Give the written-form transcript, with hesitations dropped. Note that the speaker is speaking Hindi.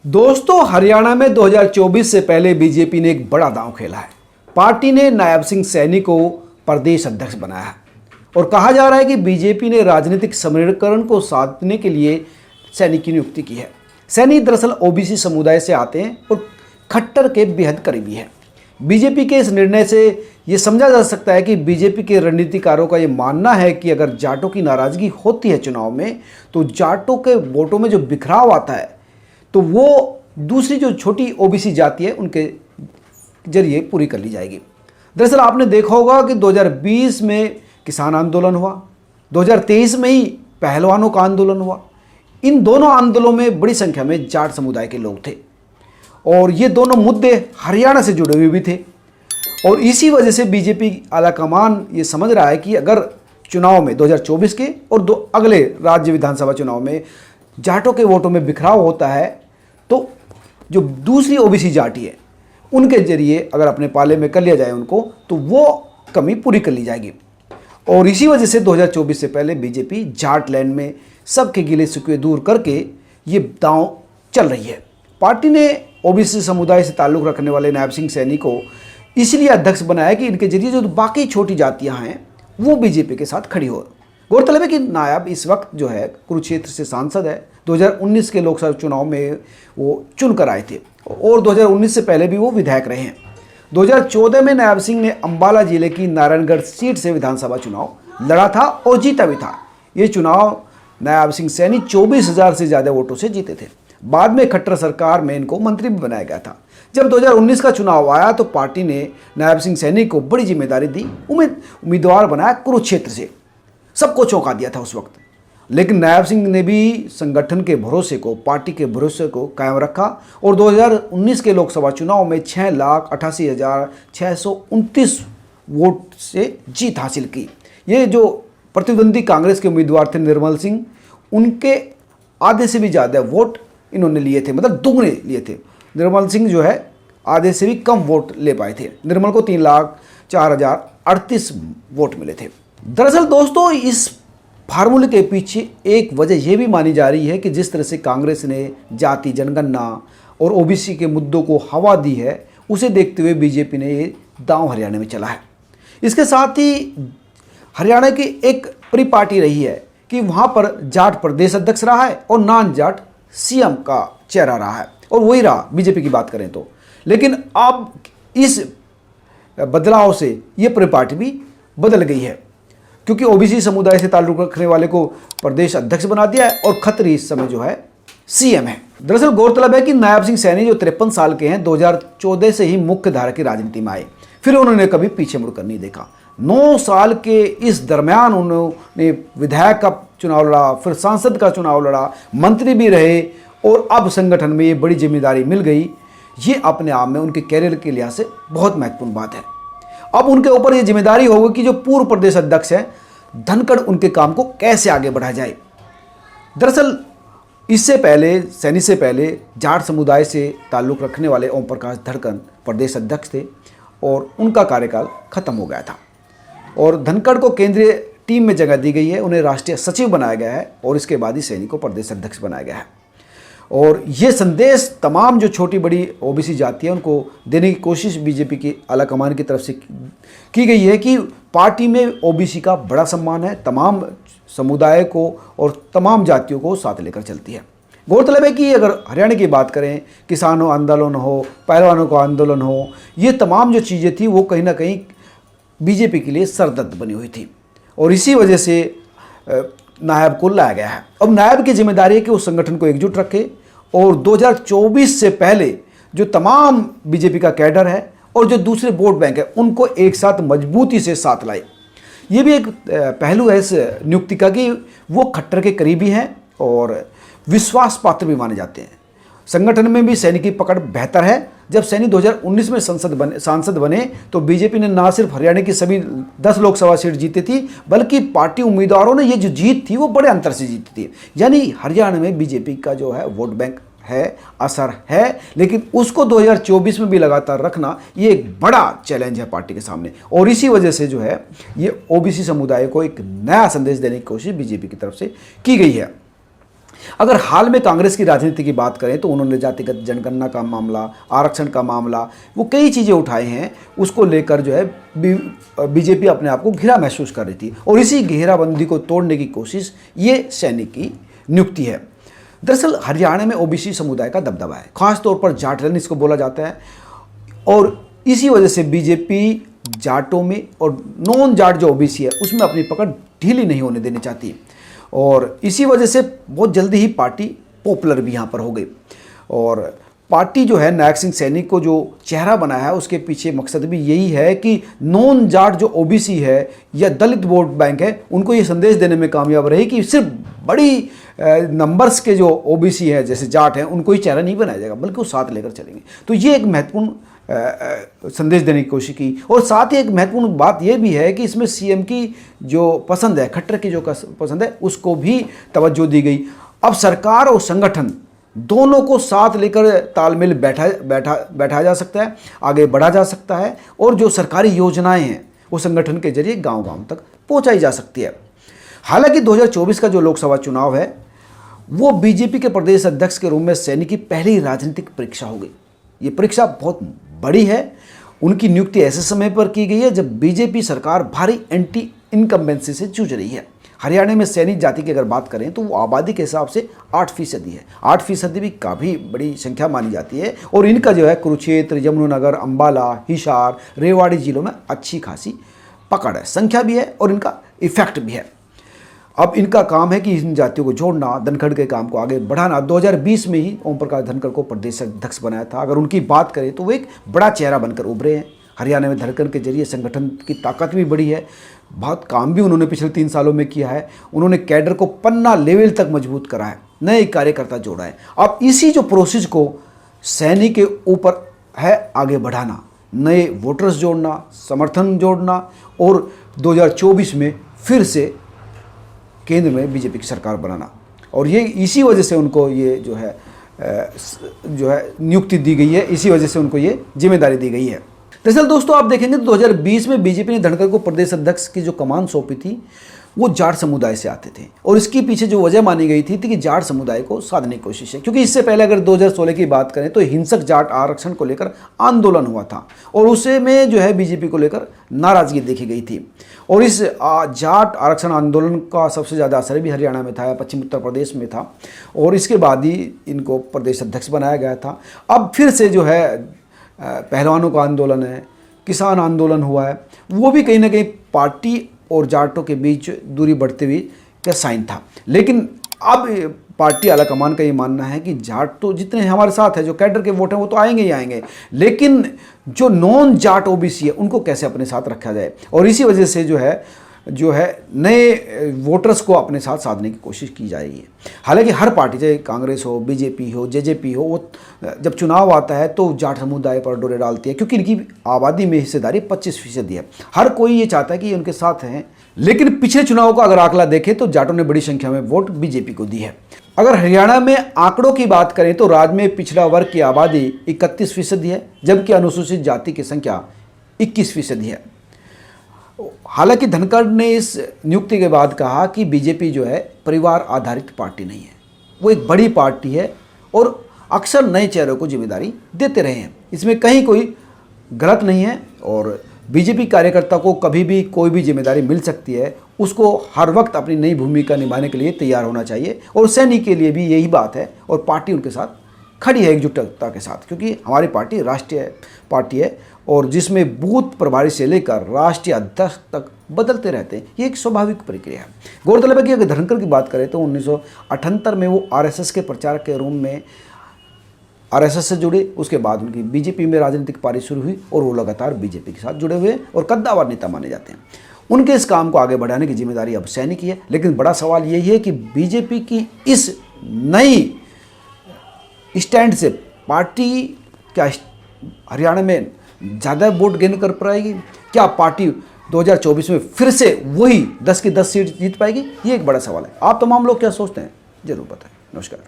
दोस्तों, हरियाणा में 2024 से पहले बीजेपी ने एक बड़ा दांव खेला है। पार्टी ने नायब सिंह सैनी को प्रदेश अध्यक्ष बनाया है और कहा जा रहा है कि बीजेपी ने राजनीतिक समीकरण को साधने के लिए सैनी की नियुक्ति की है। सैनी दरअसल ओबीसी समुदाय से आते हैं और खट्टर के बेहद करीबी है। बीजेपी के इस निर्णय से ये समझा जा सकता है कि बीजेपी के रणनीतिकारों का ये मानना है कि अगर जाटों की नाराजगी होती है चुनाव में, तो जाटों के वोटों में जो बिखराव आता है तो वो दूसरी जो छोटी ओबीसी जाति है उनके जरिए पूरी कर ली जाएगी। दरअसल आपने देखा होगा कि 2020 में किसान आंदोलन हुआ, 2023 में ही पहलवानों का आंदोलन हुआ। इन दोनों आंदोलनों में बड़ी संख्या में जाट समुदाय के लोग थे और ये दोनों मुद्दे हरियाणा से जुड़े हुए भी थे। और इसी वजह से बीजेपी आलाकमान ये समझ रहा है कि अगर चुनाव में 2024 के और दो अगले राज्य विधानसभा चुनाव में जाटों के वोटों में बिखराव होता है तो जो दूसरी ओबीसी जाति है उनके जरिए अगर अपने पाले में कर लिया जाए उनको, तो वो कमी पूरी कर ली जाएगी। और इसी वजह से 2024 से पहले बीजेपी जाट लैंड में सबके गिले शिकवे दूर करके ये दांव चल रही है। पार्टी ने ओबीसी समुदाय से ताल्लुक़ रखने वाले नायब सिंह सैनी को इसलिए अध्यक्ष बनाया कि इनके जरिए जो बाकी छोटी जातियां हैं वो बीजेपी के साथ खड़ी हो। गौरतलब है कि नायब इस वक्त जो है कुरुक्षेत्र से सांसद है। 2019 के लोकसभा चुनाव में वो चुनकर आए थे और 2019 से पहले भी वो विधायक रहे हैं। 2014 में नायब सिंह ने अंबाला जिले की नारायणगढ़ सीट से विधानसभा चुनाव लड़ा था और जीता भी था। ये चुनाव नायब सिंह सैनी 24,000 से ज़्यादा वोटों से जीते थे। बाद में खट्टर सरकार में इनको मंत्री भी बनाया गया था। जब 2019 का चुनाव आया तो पार्टी ने नायब सिंह सैनी को बड़ी जिम्मेदारी दी, उम्मीदवार बनाया कुरुक्षेत्र से। सबको चौंका दिया था उस वक्त, लेकिन नायब सिंह ने भी संगठन के भरोसे को, पार्टी के भरोसे को कायम रखा और 2019 के लोकसभा चुनाव में 6,88,629 वोट से जीत हासिल की। ये जो प्रतिद्वंदी कांग्रेस के उम्मीदवार थे निर्मल सिंह, उनके आधे से भी ज़्यादा वोट इन्होंने लिए थे, मतलब दुगने लिए थे। निर्मल सिंह जो है आधे से भी कम वोट ले पाए थे। निर्मल को 3,04,038 वोट मिले थे। दरअसल दोस्तों, इस फार्मूले के पीछे एक वजह यह भी मानी जा रही है कि जिस तरह से कांग्रेस ने जाति जनगणना और ओबीसी के मुद्दों को हवा दी है, उसे देखते हुए बीजेपी ने ये दांव हरियाणा में चला है। इसके साथ ही हरियाणा की एक बड़ी पार्टी रही है कि वहाँ पर जाट प्रदेश अध्यक्ष रहा है और नॉन जाट सीएम का चेहरा रहा है और वही रहा बीजेपी की बात करें तो। लेकिन अब इस बदलाव से ये पूरी पार्टी भी बदल गई है, क्योंकि ओबीसी समुदाय से ताल्लुक़ रखने वाले को प्रदेश अध्यक्ष बना दिया है और खत्री इस समय जो है सीएम है। दरअसल गौरतलब है कि नायब सिंह सैनी जो 53 साल के हैं, 2014 से ही मुख्य धारा की राजनीति में आए, फिर उन्होंने कभी पीछे मुड़कर नहीं देखा। 9 साल के इस दरमियान उन्होंने विधायक का चुनाव लड़ा, फिर सांसद का चुनाव लड़ा, मंत्री भी रहे और अब संगठन में ये बड़ी जिम्मेदारी मिल गई। ये अपने आप में उनके कैरियर के लिहाज से बहुत महत्वपूर्ण बात है। अब उनके ऊपर ये जिम्मेदारी होगी कि जो पूर्व प्रदेश अध्यक्ष हैं धनखड़, उनके काम को कैसे आगे बढ़ाया जाए। दरअसल इससे पहले, सैनी से पहले, जाट समुदाय से ताल्लुक़ रखने वाले ओम प्रकाश धनखड़ प्रदेश अध्यक्ष थे और उनका कार्यकाल खत्म हो गया था और धनखड़ को केंद्रीय टीम में जगह दी गई है। उन्हें राष्ट्रीय सचिव बनाया गया है और इसके बाद ही सैनी को प्रदेश अध्यक्ष बनाया गया है। और ये संदेश तमाम जो छोटी बड़ी ओबीसी जाति है उनको देने की कोशिश बीजेपी की आलाकमान की तरफ से की गई है कि पार्टी में ओबीसी का बड़ा सम्मान है, तमाम समुदाय को और तमाम जातियों को साथ लेकर चलती है। गौरतलब है कि अगर हरियाणा की बात करें, किसानों आंदोलन हो, पहलवानों का आंदोलन हो, ये तमाम जो चीज़ें थी वो कहीं ना कहीं बीजेपी के लिए सरदर्द बनी हुई थी और इसी वजह से नायब को लाया गया है। अब नायब की जिम्मेदारी है कि उस संगठन को एकजुट रखे और 2024 से पहले जो तमाम बीजेपी का कैडर है और जो दूसरे वोट बैंक है उनको एक साथ मजबूती से साथ लाए। ये भी एक पहलू है इस नियुक्ति का कि वो खट्टर के करीबी हैं और विश्वास पात्र भी माने जाते हैं। संगठन में भी सैनी की पकड़ बेहतर है। जब सैनी 2019 में सांसद बने तो बीजेपी ने ना सिर्फ हरियाणा की सभी 10 लोकसभा सीट जीती थी, बल्कि पार्टी उम्मीदवारों ने ये जो जीत थी वो बड़े अंतर से जीती थी। यानी हरियाणा में बीजेपी का जो है वोट बैंक है, असर है, लेकिन उसको 2024 में भी लगातार रखना ये एक बड़ा चैलेंज है पार्टी के सामने। और इसी वजह से जो है ये ओबीसी समुदाय को एक नया संदेश देने की कोशिश बीजेपी की तरफ से की गई है। अगर हाल में कांग्रेस की राजनीति की बात करें तो उन्होंने जातिगत जनगणना का मामला, आरक्षण का मामला, वो कई चीज़ें उठाए हैं। उसको लेकर जो है बीजेपी अपने आप को घिरा महसूस कर रही थी और इसी घेराबंदी को तोड़ने की कोशिश ये सैनी की नियुक्ति है। दरअसल हरियाणा में ओबीसी समुदाय का दबदबा है, खासतौर पर जाट रन इसको बोला जाता है, और इसी वजह से बीजेपी जाटों में और नॉन जाट जो ओबीसी है उसमें अपनी पकड़ ढीली नहीं होने देनी चाहती, और इसी वजह से बहुत जल्दी ही पार्टी पॉपुलर भी यहाँ पर हो गई। और पार्टी जो है नायक सिंह सैनी को जो चेहरा बनाया है उसके पीछे मकसद भी यही है कि नॉन जाट जो ओबीसी है या दलित वोट बैंक है उनको ये संदेश देने में कामयाब रहे कि सिर्फ बड़ी नंबर्स के जो ओबीसी है जैसे जाट हैं उनको ही चेहरा नहीं बनाया जाएगा, बल्कि वो साथ लेकर चलेंगे। तो ये एक महत्वपूर्ण संदेश देने की कोशिश की। और साथ ही एक महत्वपूर्ण बात यह भी है कि इसमें सीएम की जो पसंद है, खट्टर की जो पसंद है, उसको भी तवज्जो दी गई। अब सरकार और संगठन दोनों को साथ लेकर तालमेल बैठाया जा सकता है, आगे बढ़ा जा सकता है, और जो सरकारी योजनाएं हैं वो संगठन के जरिए गांव-गांव तक पहुंचाई जा सकती है। हालांकि 2024 का जो लोकसभा चुनाव है वो बीजेपी के प्रदेश अध्यक्ष के रूप में सैनी की पहली राजनीतिक परीक्षा हो गई। ये परीक्षा बहुत बड़ी है। उनकी नियुक्ति ऐसे समय पर की गई है जब बीजेपी सरकार भारी एंटी इनकम्बेंसी से जूझ रही है। हरियाणा में सैनी जाति की अगर बात करें तो वो आबादी के हिसाब से 8% है। 8% भी काफ़ी बड़ी संख्या मानी जाती है, और इनका जो है कुरुक्षेत्र, यमुनानगर, अंबाला, हिसार, रेवाड़ी जिलों में अच्छी खासी पकड़ है, संख्या भी है और इनका इफेक्ट भी है। अब इनका काम है कि इन जातियों को जोड़ना, धनखड़ के काम को आगे बढ़ाना। 2020 में ही ओम प्रकाश धनखड़ को प्रदेश अध्यक्ष बनाया था। अगर उनकी बात करें तो वो एक बड़ा चेहरा बनकर उभरे हैं। हरियाणा में धनखड़ के जरिए संगठन की ताकत भी बढ़ी है, बहुत काम भी उन्होंने पिछले 3 सालों में किया है। उन्होंने कैडर को पन्ना लेवल तक मजबूत करा है, नए कार्यकर्ता जोड़ा है। अब इसी जो प्रोसेस को सैनी के ऊपर है आगे बढ़ाना, नए वोटर्स जोड़ना, समर्थन जोड़ना, और 2024 में फिर से केंद्र में बीजेपी की सरकार बनाना। और ये इसी वजह से उनको ये जो है नियुक्ति दी गई है, इसी वजह से उनको ये जिम्मेदारी दी गई है। दरअसल दोस्तों आप देखेंगे तो 2020 में बीजेपी ने धनखड़ को प्रदेश अध्यक्ष की जो कमान सौंपी थी वो जाट समुदाय से आते थे, और इसके पीछे जो वजह मानी गई थी कि जाट समुदाय को साधने की कोशिश है। क्योंकि इससे पहले अगर 2016 की बात करें तो हिंसक जाट आरक्षण को लेकर आंदोलन हुआ था, और उसे में जो है बीजेपी को लेकर नाराजगी देखी गई थी। और इस जाट आरक्षण आंदोलन का सबसे ज़्यादा असर भी हरियाणा में था, पश्चिम उत्तर प्रदेश में था, और इसके बाद ही इनको प्रदेश अध्यक्ष बनाया गया था। अब फिर से जो है पहलवानों का आंदोलन है, किसान आंदोलन हुआ है, वो भी कहीं ना कहीं पार्टी और जाटों के बीच दूरी बढ़ते हुए का साइन था। लेकिन अब पार्टी आलाकमान का ये मानना है कि जाट तो जितने हमारे साथ है, जो कैडर के वोट हैं वो तो आएंगे ही आएंगे, लेकिन जो नॉन जाट ओबीसी है उनको कैसे अपने साथ रखा जाए, और इसी वजह से जो है नए वोटर्स को अपने साथ साधने की कोशिश की जा रही है। हालांकि हर पार्टी, चाहे कांग्रेस हो, बीजेपी हो, जेजेपी हो, वो जब चुनाव आता है तो जाट समुदाय पर डोरे डालती है, क्योंकि इनकी आबादी में हिस्सेदारी 25% है। हर कोई ये चाहता है कि उनके साथ हैं। लेकिन पिछले चुनाव का अगर आंकड़ा देखें तो जाटों ने बड़ी संख्या में वोट बीजेपी को दी है। अगर हरियाणा में आंकड़ों की बात करें तो राज्य में पिछड़ा वर्ग की आबादी 31% है, जबकि अनुसूचित जाति की संख्या 21% है। हालांकि धनखड़ ने इस नियुक्ति के बाद कहा कि बीजेपी जो है परिवार आधारित पार्टी नहीं है, वो एक बड़ी पार्टी है और अक्सर नए चेहरों को जिम्मेदारी देते रहे हैं। इसमें कहीं कोई गलत नहीं है, और बीजेपी कार्यकर्ता को कभी भी कोई भी जिम्मेदारी मिल सकती है, उसको हर वक्त अपनी नई भूमिका निभाने के लिए तैयार होना चाहिए। और सैनी के लिए भी यही बात है, और पार्टी उनके साथ खड़ी है एकजुटता के साथ, क्योंकि हमारी पार्टी राष्ट्रीय पार्टी है और जिसमें बूथ प्रभारी से लेकर राष्ट्रीय अध्यक्ष तक बदलते रहते हैं। ये एक स्वाभाविक प्रक्रिया है। गौरतलब है कि अगर धनखड़ की बात करें तो 1978 में वो आरएसएस के प्रचारक के रूप में आरएसएस से जुड़े। उसके बाद उनकी बीजेपी में राजनीतिक पारी शुरू हुई और वो लगातार बीजेपी के साथ जुड़े हुए और कद्दावर नेता माने जाते हैं। उनके इस काम को आगे बढ़ाने की जिम्मेदारी अब सैनी की है। लेकिन बड़ा सवाल यही है कि बीजेपी की इस नई स्टैंड से पार्टी क्या हरियाणा में ज़्यादा वोट गेन कर पाएगी? क्या पार्टी 2024 में फिर से वही 10 की 10 सीट जीत पाएगी? ये एक बड़ा सवाल है। आप तमाम लोग क्या सोचते हैं जरूर बताएं। नमस्कार।